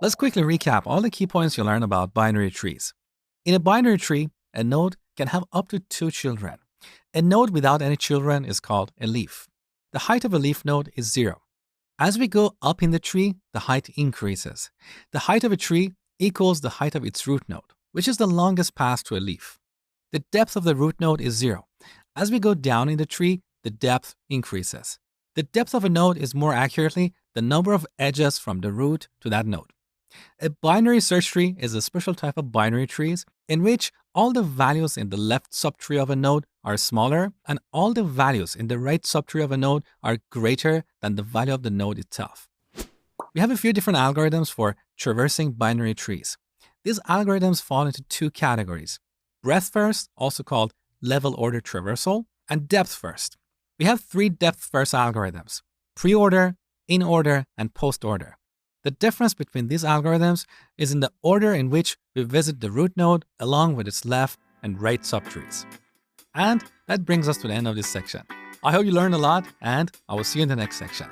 Let's quickly recap all the key points you learned about binary trees. In a binary tree, a node can have up to 2 children. A node without any children is called a leaf. The height of a leaf node is 0. As we go up in the tree, the height increases. The height of a tree equals the height of its root node, which is the longest path to a leaf. The depth of the root node is 0. As we go down in the tree, the depth increases. The depth of a node is more accurately the number of edges from the root to that node. A binary search tree is a special type of binary trees in which all the values in the left subtree of a node are smaller and all the values in the right subtree of a node are greater than the value of the node itself. We have a few different algorithms for traversing binary trees. These algorithms fall into 2 categories: breadth first, also called level order traversal, and depth first. We have 3 depth first algorithms: pre-order, in-order, and post-order. The difference between these algorithms is in the order in which we visit the root node along with its left and right subtrees. And that brings us to the end of this section. I hope you learned a lot, and I will see you in the next section.